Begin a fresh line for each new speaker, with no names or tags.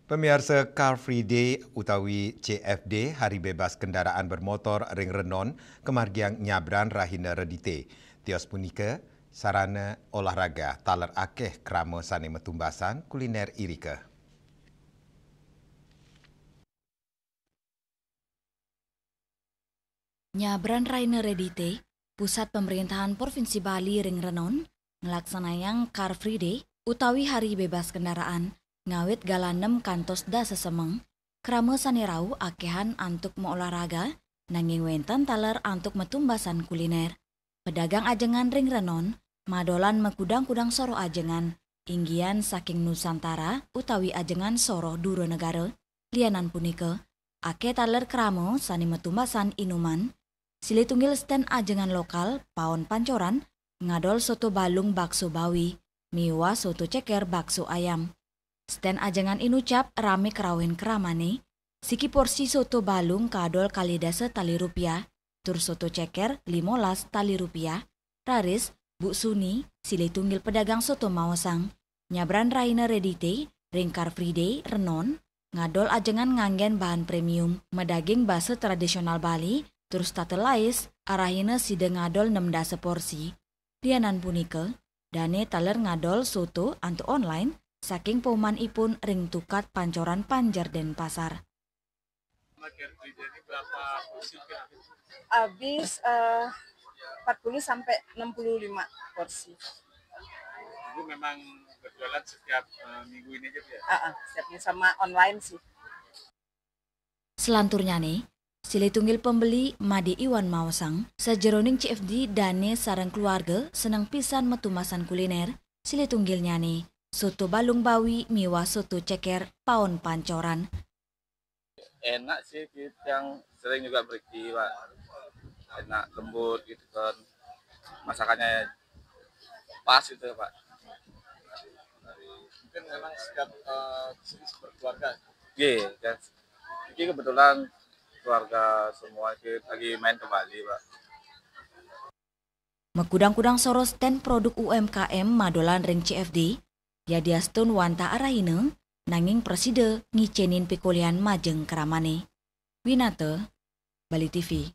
Pemirsa Car Free Day utawi CFD, Hari Bebas Kendaraan Bermotor Ring Renon, kemargiang nyabran rahina redite. Tios punika, sarana olahraga taler akeh krama sane metumbasan kuliner irika.
Nyabran Rainer Redite, Pusat Pemerintahan Provinsi Bali Ring Renon, ngelaksanayang Car Free Day utawi Hari Bebas Kendaraan, ngawit galanem kantos da sesemeng, krama sanirau akehan antuk olahraga, nanging wenten taler antuk metumbasan kuliner. Pedagang ajengan Ring Renon, madolan mekudang-kudang soro ajengan, inggian saking Nusantara utawi ajengan soro duro negara, lianan punika, ake taler krama sani metumbasan inuman, Sili tunggil stand ajengan lokal, Paon Pancoran, ngadol soto balung bakso bawi, miwa soto ceker bakso ayam. Stand ajengan inucap rame kerawen keramane, siki porsi soto balung kadol kali dasa tali rupiah, tur soto ceker 15 tali rupiah, raris, Bu Suni, sili tunggil pedagang soto mawasang, nyabran Rainer Redite, Ring Car Free Day, Renon, ngadol ajengan nganggen bahan premium, medaging base tradisional Bali, terus tatelais arahina sida ngadol 16 porsi. Lianan punika, dane taler ngadol soto antu online saking pauman ipun Ring Tukat Pancoran Panjar dan Pasar.
Habis 40 sampai 65 porsi.
Ibu memang berjualan setiap minggu ini aja ya?
Setiapnya sama online sih.
Selanturnya nih, sili tunggil pembeli Made Iwan Mawasang, sejeroning CFD dane sarang keluarga senang pisan metumasan kuliner, sili tunggilnya nih, soto balung bawi miwa soto ceker Paon Pancoran.
Enak sih, yang sering juga beri Pak. Enak, lembut gitu kan. Masakannya pas gitu Pak. Mungkin memang setiap sini berkeluarga. Iya, kan. Ini kebetulan keluarga semua lagi main ke Bali, Pak.
Mekudang-kudang soro stand produk UMKM madolan Ring CFD, yadiastun wanta arahine, nanging preside ngicenin pikulian majeng keramane. Winate, Bali TV.